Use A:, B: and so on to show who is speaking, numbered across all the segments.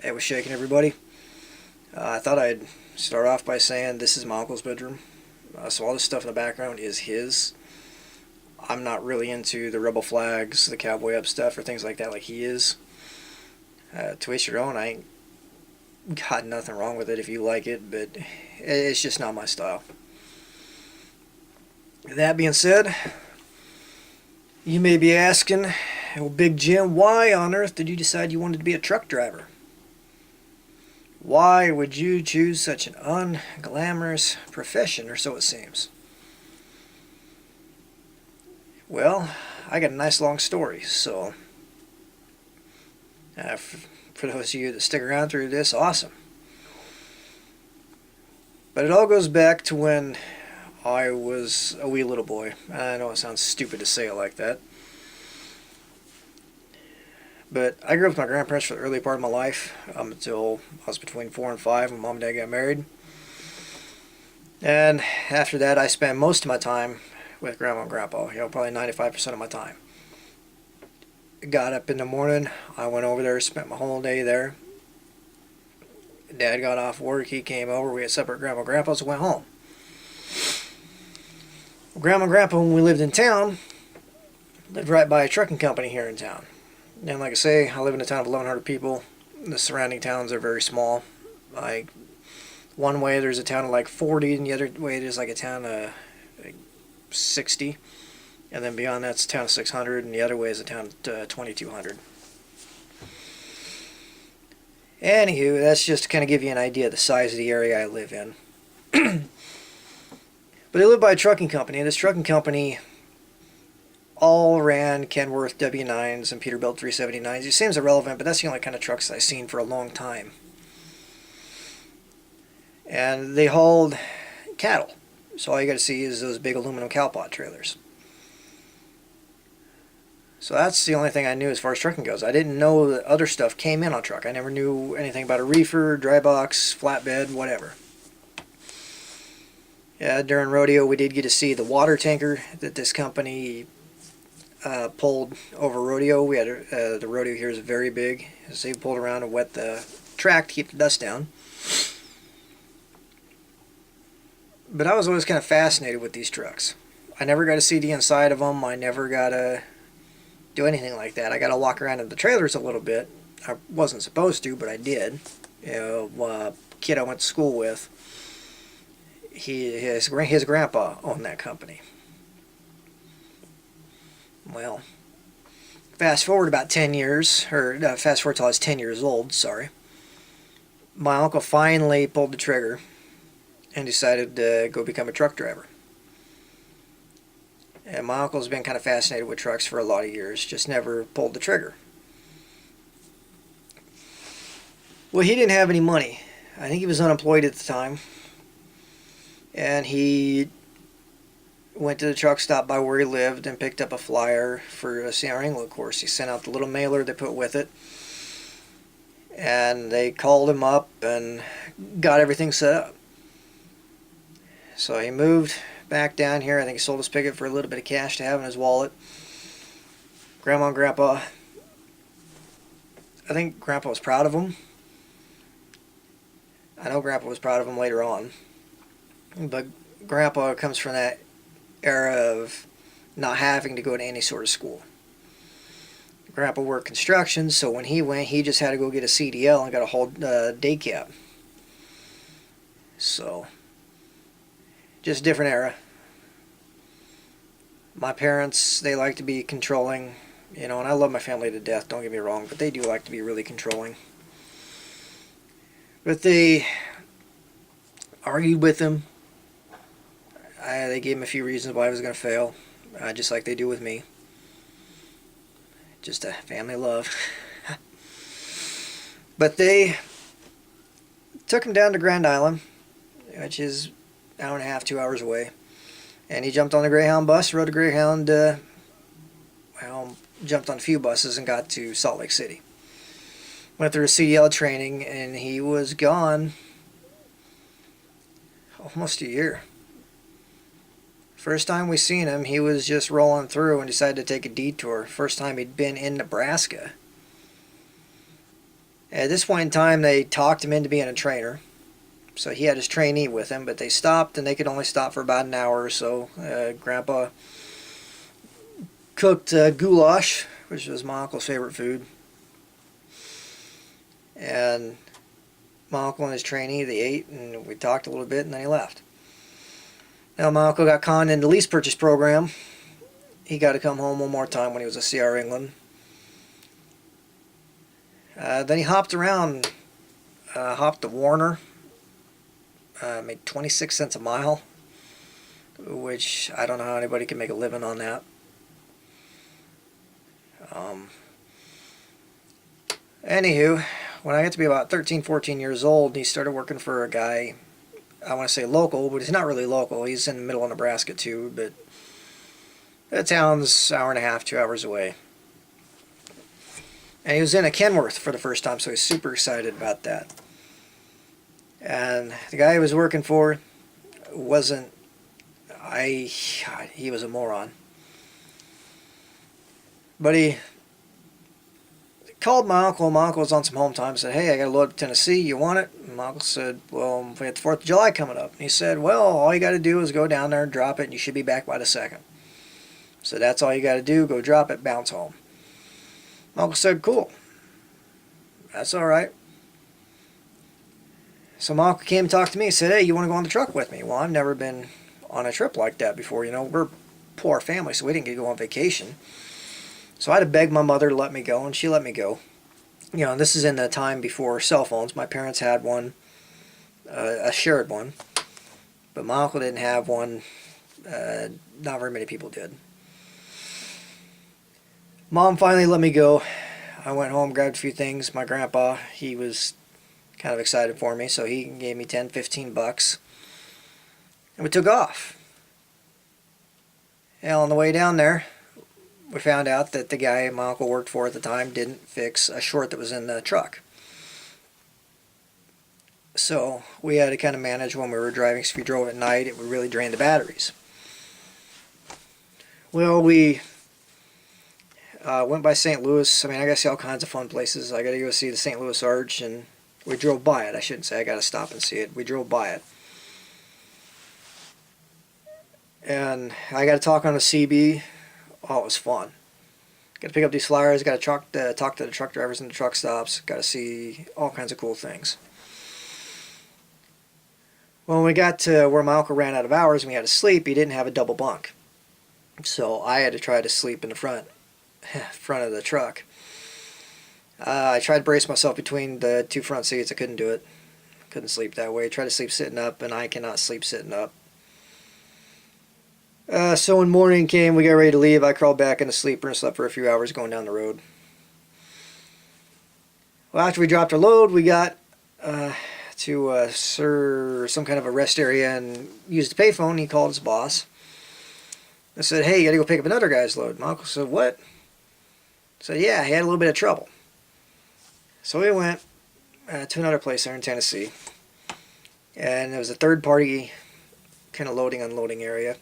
A: It was shaking everybody. I thought I'd start off by saying this is my uncle's bedroom. So all this stuff in the background is his. I'm not really into the rebel flags, the cowboy up stuff, or things like that like he is. To each your own. I ain't got nothing wrong with it if you like it, but it's just not my style. That being said, you may be asking, well, Big Jim, why on earth did you decide you wanted to be a truck driver? Why would you choose such an unglamorous profession, or so it seems? Well, I got a nice long story, so for those of you that stick around through this, awesome. But it all goes back to when I was a wee little boy. I know it sounds stupid to say it like that, but I grew up with my grandparents for the early part of my life, until I was between 4 and 5 when Mom and Dad got married. And after that, I spent most of my time with Grandma and Grandpa, probably 95% of my time. Got up in the morning, I went over there, spent my whole day there. Dad got off work, he came over, we had supper at Grandma and Grandpa's and went home. Grandma and Grandpa, when we lived in town, lived right by a trucking company here in town. And like I say, I live in a town of 1,100 people. The surrounding towns are very small. Like, one way there's a town of like 40, and the other way there's like a town of like 60. And then beyond that's a town of 600, and the other way is a town of 2,200. Anywho, that's just to kind of give you an idea of the size of the area I live in. But I live by a trucking company, and this trucking company all ran Kenworth W9s and Peterbilt 379s. It seems irrelevant, but that's the only kind of trucks I've seen for a long time. And they hauled cattle. So all you got to see is those big aluminum cow pot trailers. So that's the only thing I knew as far as trucking goes. I didn't know that other stuff came in on truck. I never knew anything about a reefer, dry box, flatbed, whatever. Yeah, during rodeo we did get to see the water tanker that this company pulled over rodeo. We had the rodeo here is very big, so they pulled around and wet the track to keep the dust down. But I was always kind of fascinated with these trucks. I never got to see the inside of them. I never got to do anything like that. I got to walk around in the trailers a little bit. I wasn't supposed to, but I did. Kid I went to school with, his grandpa owned that company. Well, fast forward about 10 years, or fast forward till I was 10 years old, sorry. My uncle finally pulled the trigger and decided to go become a truck driver. And my uncle's been kind of fascinated with trucks for a lot of years, just never pulled the trigger. Well, he didn't have any money. I think he was unemployed at the time. And he went to the truck stop by where he lived and picked up a flyer for a CR England course. He sent out the little mailer they put with it. And they called him up and got everything set up. So he moved back down here. I think he sold his pickup for a little bit of cash to have in his wallet. Grandma and Grandpa, I think Grandpa was proud of him. I know Grandpa was proud of him later on. But Grandpa comes from that era of not having to go to any sort of school. Grandpa worked construction, so when he went, he just had to go get a CDL and got a whole day cab. So, just a different era. My parents, they like to be controlling, and I love my family to death, don't get me wrong, but they do like to be really controlling. But they argued with him. They gave him a few reasons why he was going to fail, just like they do with me. Just a family love. But they took him down to Grand Island, which is an hour and a half, 2 hours away. And he jumped on the Greyhound bus, rode a Greyhound, jumped on a few buses and got to Salt Lake City. Went through a CDL training, and he was gone almost a year. First time we seen him, he was just rolling through and decided to take a detour. First time he'd been in Nebraska. At this point in time, they talked him into being a trainer. So he had his trainee with him, but they stopped, and they could only stop for about an hour or so. Grandpa cooked goulash, which was my uncle's favorite food. And my uncle and his trainee, they ate, and we talked a little bit, and then he left. Now, my uncle got conned in the lease purchase program. He got to come home one more time when he was at CR England. Then he hopped around, hopped to Warner, made 26 cents a mile, which I don't know how anybody can make a living on that. Anywho, when I got to be about 13, 14 years old, he started working for a guy, I want to say local, but he's not really local. He's in the middle of Nebraska too, but the town's an hour and a half, 2 hours away. And he was in a Kenworth for the first time, so he's super excited about that. And the guy he was working for wasn't, he was a moron. But he called my uncle. My uncle was on some home time. Said, "Hey, I got a load up to Tennessee. You want it?" And my uncle said, "Well, we have the 4th of July coming up." And he said, "Well, all you got to do is go down there and drop it, and you should be back by the 2nd. So that's all you got to do. Go drop it, bounce home." My uncle said, "Cool. That's all right." So my uncle came and talked to me. He said, "Hey, you want to go on the truck with me?" Well, I've never been on a trip like that before. We're a poor family, so we didn't get to go on vacation. So I had to beg my mother to let me go, and she let me go. This is in the time before cell phones. My parents had one, a shared one, but my uncle didn't have one. Not very many people did. Mom finally let me go. I went home, grabbed a few things. My grandpa, he was kind of excited for me, so he gave me 10, 15 bucks. And we took off. And on the way down there, we found out that the guy my uncle worked for at the time didn't fix a short that was in the truck. So we had to kind of manage when we were driving. So if you drove at night, it would really drain the batteries. Well, we went by St. Louis. I got to see all kinds of fun places. I got to go see the St. Louis Arch, and we drove by it. I shouldn't say I got to stop and see it. We drove by it. And I got to talk on the CB. Oh, it was fun. Got to pick up these flyers. Got to talk to the truck drivers in the truck stops. Got to see all kinds of cool things. Well, when we got to where my uncle ran out of hours and we had to sleep, he didn't have a double bunk. So I had to try to sleep in the front of the truck. I tried to brace myself between the two front seats. I couldn't do it. Couldn't sleep that way. Tried to sleep sitting up, and I cannot sleep sitting up. So when morning came, we got ready to leave. I crawled back in the sleeper and slept for a few hours going down the road. Well, after we dropped our load, we got to some kind of a rest area and used the payphone. He called his boss. I said, "Hey, you got to go pick up another guy's load." My uncle said, "What?" I said, "Yeah, he had a little bit of trouble." So we went to another place there in Tennessee. And it was a third-party kind of loading, unloading area.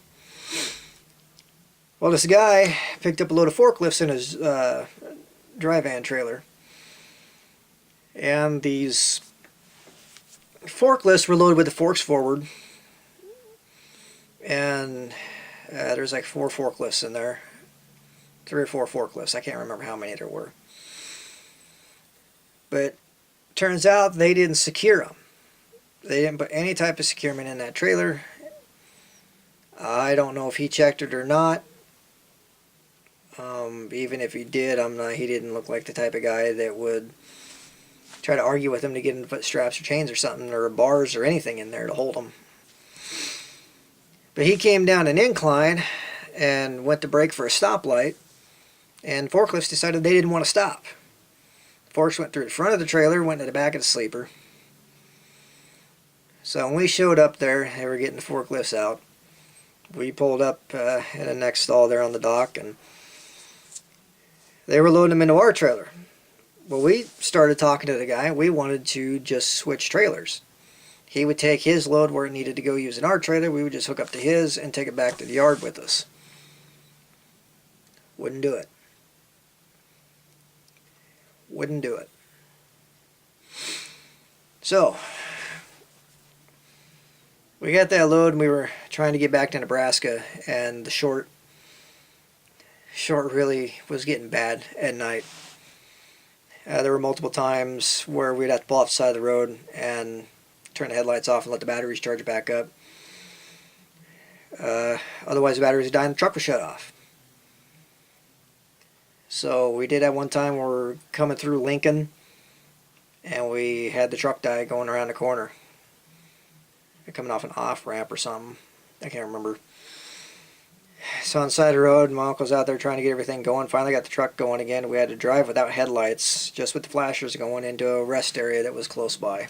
A: Well, this guy picked up a load of forklifts in his dry van trailer. And these forklifts were loaded with the forks forward. And there's like 4 forklifts in there. 3 or 4 forklifts. I can't remember how many there were. But turns out they didn't secure them. They didn't put any type of securement in that trailer. I don't know if he checked it or not. Even if he did, he didn't look like the type of guy that would try to argue with him to get him to put straps or chains or something, or bars or anything in there to hold them. But he came down an incline and went to brake for a stoplight, and forklifts decided they didn't want to stop. Forks went through the front of the trailer, went to the back of the sleeper. So when we showed up there, they were getting the forklifts out. We pulled up in the next stall there on the dock, and they were loading them into our trailer. Well, we started talking to the guy. We wanted to just switch trailers. He would take his load where it needed to go using our trailer. We would just hook up to his and take it back to the yard with us. Wouldn't do it. Wouldn't do it. So we got that load and we were trying to get back to Nebraska, and the short really was getting bad at night. There were multiple times where we'd have to pull off the side of the road and turn the headlights off and let the batteries charge back up. Otherwise the batteries would die and the truck was shut off. So we did at one time where we were coming through Lincoln and we had the truck die going around the corner. Coming off an off-ramp or something. I can't remember. So on the side of the road, my uncle's out there trying to get everything going. Finally got the truck going again. We had to drive without headlights, just with the flashers going into a rest area that was close by.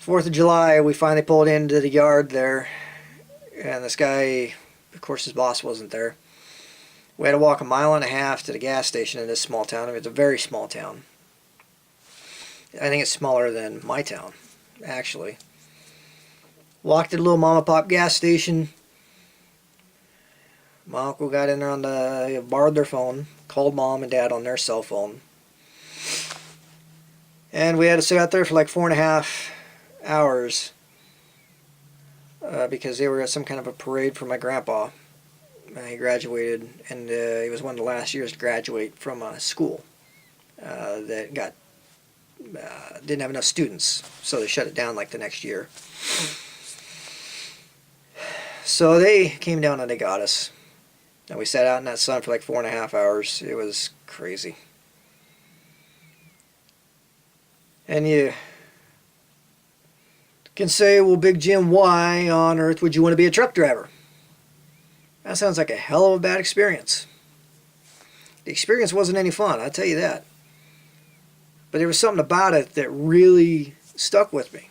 A: 4th of July, we finally pulled into the yard there, and this guy, of course his boss wasn't there. We had to walk 1.5 miles to the gas station in this small town. It's a very small town. I think it's smaller than my town, actually. Walked to the little mom and pop gas station. My uncle got in there on the, borrowed their phone, called mom and dad on their cell phone. And we had to sit out there for like 4.5 hours because they were at some kind of a parade for my grandpa. He graduated, and he was one of the last years to graduate from a school that didn't have enough students, so they shut it down like the next year. So they came down and they got us, and we sat out in that sun for like 4.5 hours. It was crazy. And you can say, well, Big Jim, why on earth would you want to be a truck driver? That sounds like a hell of a bad experience. The experience wasn't any fun, I'll tell you that. But there was something about it that really stuck with me.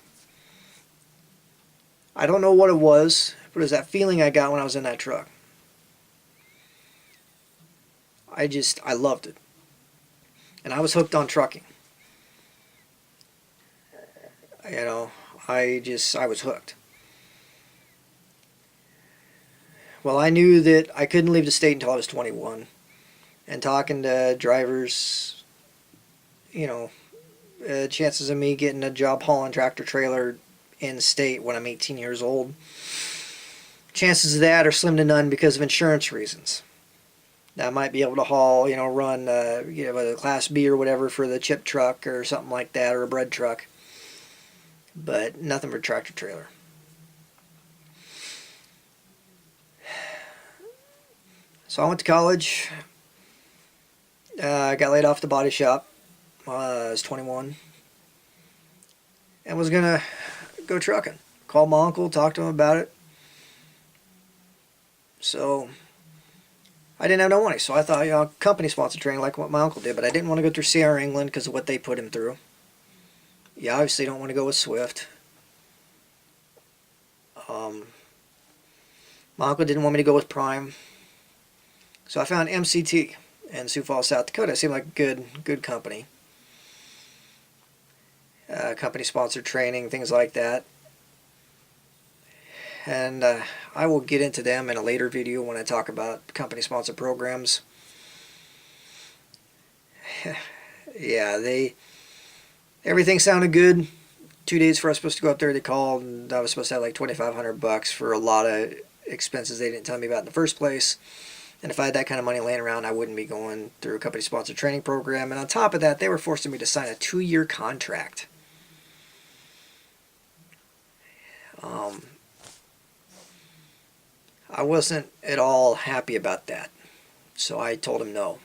A: I don't know what it was, but it was that feeling I got when I was in that truck. I loved it. And I was hooked on trucking. You know, I was hooked. Well, I knew that I couldn't leave the state until I was 21. And talking to drivers, you know, chances of me getting a job hauling tractor trailer in state when I'm 18 years old, chances of that are slim to none because of insurance reasons. Now, I might be able to haul, you know, run a Class B or whatever for the chip truck or something like that, or a bread truck, but nothing for tractor trailer. So I went to college. I got laid off the body shop. I was 21 and was gonna go trucking. Called my uncle, talked to him about it. So I didn't have no money, so I thought, you know, company sponsored training like what my uncle did, but I didn't want to go through CR England because of what they put him through. You obviously don't want to go with Swift. My uncle didn't want me to go with Prime, so I found MCT in Sioux Falls, South Dakota. It seemed like a good company. Company sponsored training, things like that. And I will get into them in a later video when I talk about company sponsored programs. Yeah, everything sounded good. 2 days before I was supposed to go up there, they called, and I was supposed to have like $2,500 for a lot of expenses they didn't tell me about in the first place. And if I had that kind of money laying around, I wouldn't be going through a company sponsored training program. And on top of that, they were forcing me to sign a 2-year contract. I wasn't at all happy about that, so I told him no.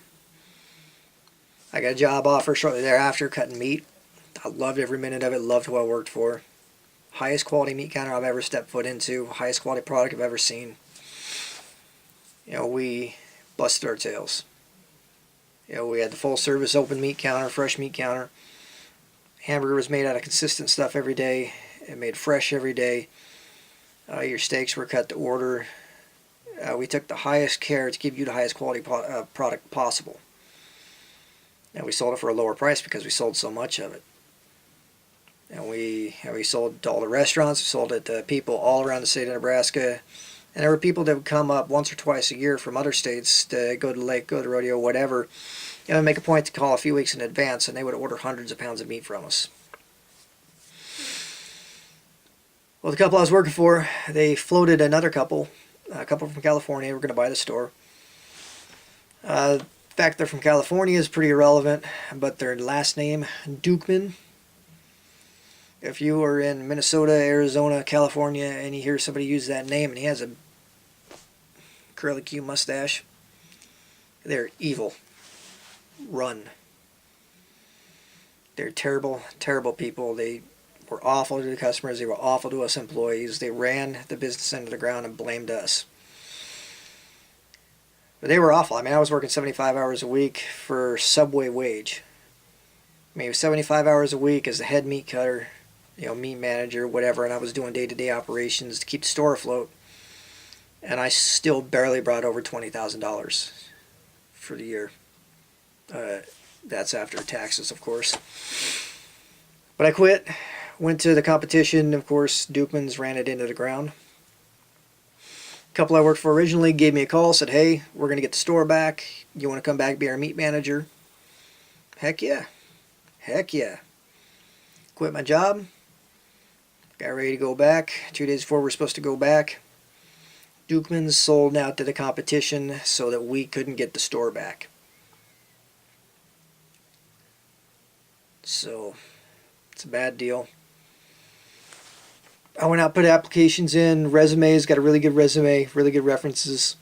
A: I got a job offer shortly thereafter cutting meat. I loved every minute of it, loved who I worked for. Highest quality meat counter I've ever stepped foot into, highest quality product I've ever seen. You know, we busted our tails. You know, we had the full service open meat counter, fresh meat counter. Hamburger was made out of consistent stuff every day. It made fresh every day. Your steaks were cut to order. We took the highest care to give you the highest quality product possible. And we sold it for a lower price because we sold so much of it. And we sold to all the restaurants, we sold it to people all around the state of Nebraska. And there were people that would come up once or twice a year from other states to go to the lake, go to the rodeo, whatever, You know, make a point to call a few weeks in advance, and they would order hundreds of pounds of meat from us. Well, the couple I was working for, they floated another couple, a couple from California, were going to buy the store. The fact they're from California is pretty irrelevant, but their last name, Dukeman. If you are in Minnesota, Arizona, California, and you hear somebody use that name and he has a curly Q mustache, they're evil. Run. They're terrible, terrible people. They were awful to the customers. They were awful to us employees. They ran the business into the ground and blamed us. But they were awful. I mean, I was working 75 hours a week for Subway wage. I mean, it was 75 hours a week as the head meat cutter, you know, meat manager, whatever, and I was doing day-to-day operations to keep the store afloat. And I still barely brought over $20,000 for the year. That's after taxes, of course. But I quit. Went to the competition. Of course, Dukeman's ran it into the ground. A couple I worked for originally gave me a call, said, hey, we're going to get the store back. You want to come back and be our meat manager? Heck yeah. Heck yeah. Quit my job. Got ready to go back. 2 days before we're supposed to go back, Dukeman's sold out to the competition so that we couldn't get the store back. So, it's a bad deal. I went out, put applications in, resumes, got a really good resume, really good references.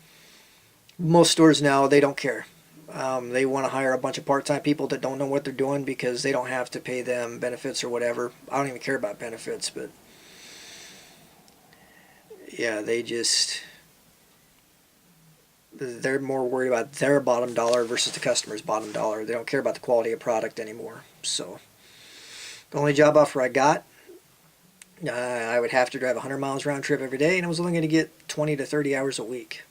A: Most stores now, they don't care. They want to hire a bunch of part-time people that don't know what they're doing because they don't have to pay them benefits or whatever. I don't even care about benefits, but yeah, they're more worried about their bottom dollar versus the customer's bottom dollar. They don't care about the quality of product anymore. So the only job offer I got, I would have to drive 100 miles round trip every day, and I was only going to get 20 to 30 hours a week.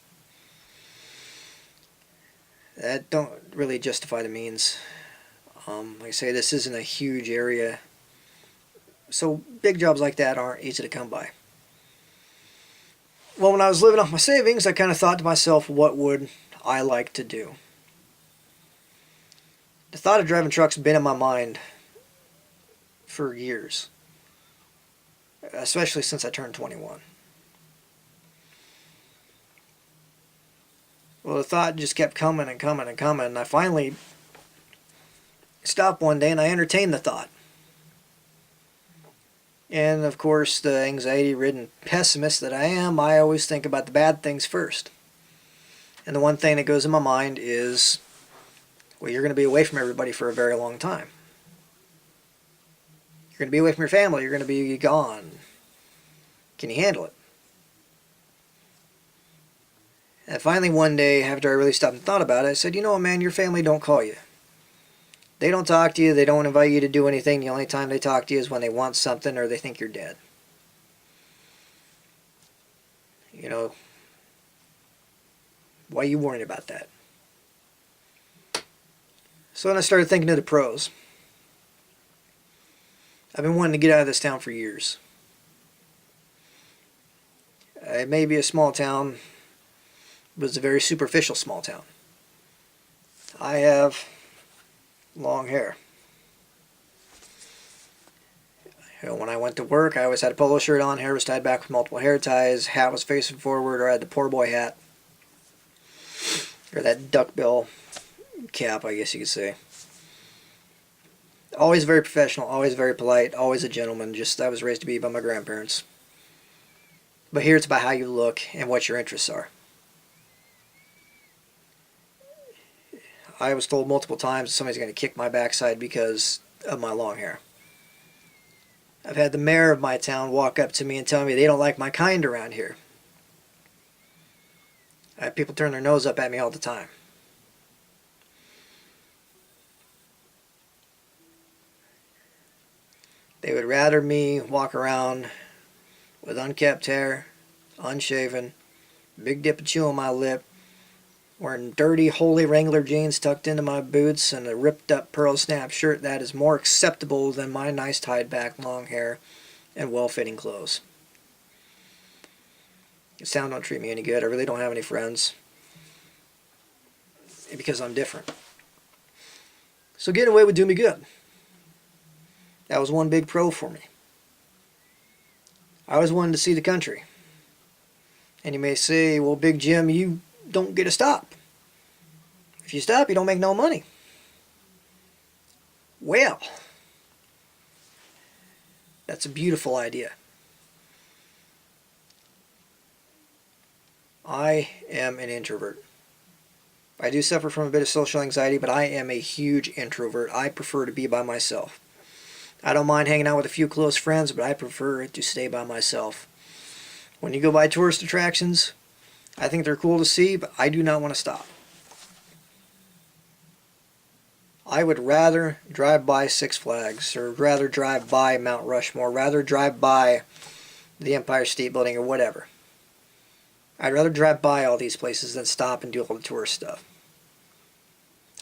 A: That don't really justify the means. Like I say, this isn't a huge area, so big jobs like that aren't easy to come by. Well, when I was living off my savings, I kind of thought to myself, what would I like to do? The thought of driving trucks has been in my mind for years, especially since I turned 21. Well, the thought just kept coming and coming and coming, and I finally stopped one day and I entertained the thought. And of course, the anxiety-ridden pessimist that I am, I always think about the bad things first. And the one thing that goes in my mind is, well, you're going to be away from everybody for a very long time. You're going to be away from your family. You're going to be gone. Can you handle it? And finally one day, after I really stopped and thought about it, I said, you know what, man, your family don't call you. They don't talk to you. They don't invite you to do anything. The only time they talk to you is when they want something or they think you're dead. You know, why are you worrying about that? So then I started thinking of the pros. I've been wanting to get out of this town for years. It may be a small town, but it's a very superficial small town. I have long hair. You know, when I went to work, I always had a polo shirt on, hair was tied back with multiple hair ties, hat was facing forward, or I had the poor boy hat. Or that duckbill cap, I guess you could say. Always very professional, always very polite, always a gentleman. Just I was raised to be by my grandparents. But here it's about how you look and what your interests are. I was told multiple times somebody's going to kick my backside because of my long hair. I've had the mayor of my town walk up to me and tell me they don't like my kind around here. I have people turn their nose up at me all the time. They would rather me walk around with unkept hair, unshaven, big dip of chew on my lip, wearing dirty, holy Wrangler jeans tucked into my boots and a ripped up pearl snap shirt that is more acceptable than my nice tied back long hair and well-fitting clothes. This town don't treat me any good. I really don't have any friends because I'm different. So getting away would do me good. That was one big pro for me. I always wanted to see the country. And you may say, well, Big Jim, you don't get to stop. If you stop, you don't make no money. Well, that's a beautiful idea. I am an introvert. I do suffer from a bit of social anxiety, but I am a huge introvert. I prefer to be by myself. I don't mind hanging out with a few close friends, but I prefer to stay by myself. When you go by tourist attractions, I think they're cool to see, but I do not want to stop. I would rather drive by Six Flags, or rather drive by Mount Rushmore, rather drive by the Empire State Building, or whatever. I'd rather drive by all these places than stop and do all the tourist stuff.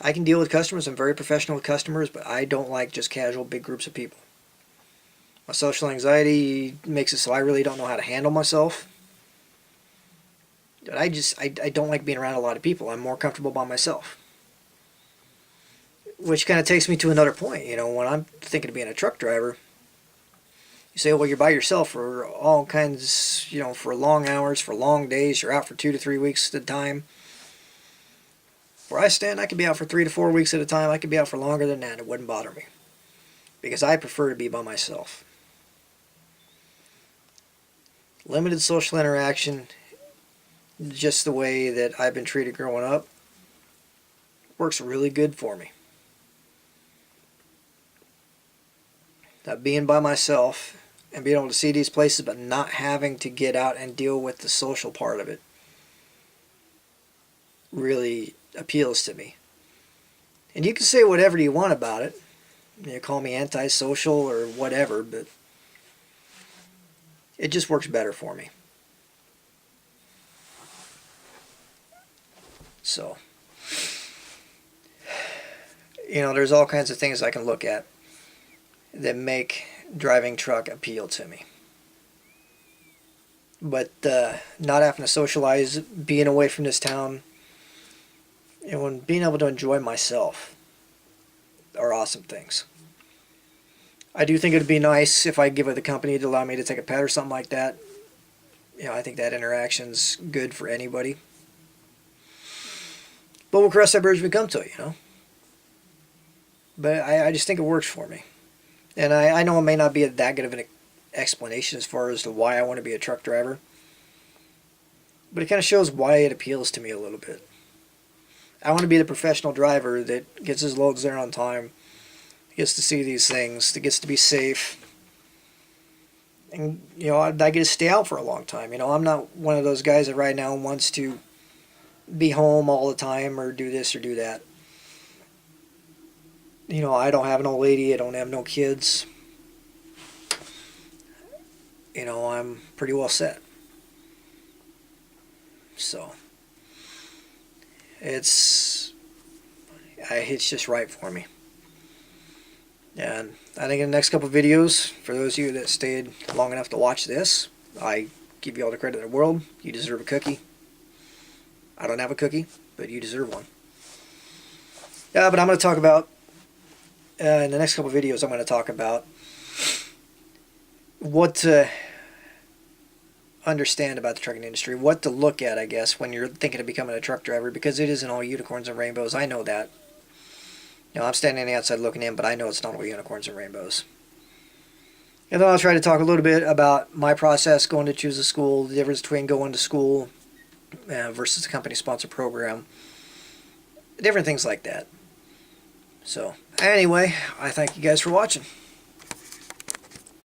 A: I can deal with customers. I'm very professional with customers, but I don't like just casual big groups of people. My social anxiety makes it so I really don't know how to handle myself. I don't like being around a lot of people. I'm more comfortable by myself. Which kind of takes me to another point. You know, when I'm thinking of being a truck driver, you say, well, you're by yourself for all kinds, you know, for long hours, for long days. You're out for 2 to 3 weeks at a time. Where I stand, I could be out for 3 to 4 weeks at a time. I could be out for longer than that. It wouldn't bother me. Because I prefer to be by myself. Limited social interaction, just the way that I've been treated growing up, works really good for me. That being by myself and being able to see these places but not having to get out and deal with the social part of it really appeals to me. And you can say whatever you want about it. You call me antisocial or whatever, but it just works better for me. So, you know, there's all kinds of things I can look at that make driving truck appeal to me. But not having to socialize, being away from this town, and being able to enjoy myself are awesome things. I do think it would be nice if I give it the company to allow me to take a pet or something like that. You know, I think that interaction's good for anybody. But we'll cross that bridge when we come to it, you know. But I just think it works for me. And I know it may not be that good of an explanation as far as to why I want to be a truck driver. But it kind of shows why it appeals to me a little bit. I want to be the professional driver that gets his loads there on time, gets to see these things, that gets to be safe. And, you know, I get to stay out for a long time. You know, I'm not one of those guys that right now wants to be home all the time or do this or do that. You know, I don't have an old lady. I don't have no kids. You know, I'm pretty well set. So, it's just right for me. And I think in the next couple of videos, for those of you that stayed long enough to watch this, I give you all the credit in the world. You deserve a cookie. I don't have a cookie, but you deserve one. Yeah, but I'm going to talk about, in the next couple of videos, I'm going to talk about what to understand about the trucking industry, what to look at, I guess, when you're thinking of becoming a truck driver, because it isn't all unicorns and rainbows. I know that. You know, I'm standing on the outside looking in, but I know it's not all unicorns and rainbows. And then I'll try to talk a little bit about my process going to choose a school, the difference between going to school versus a company-sponsored program, different things like that. So, anyway, I thank you guys for watching.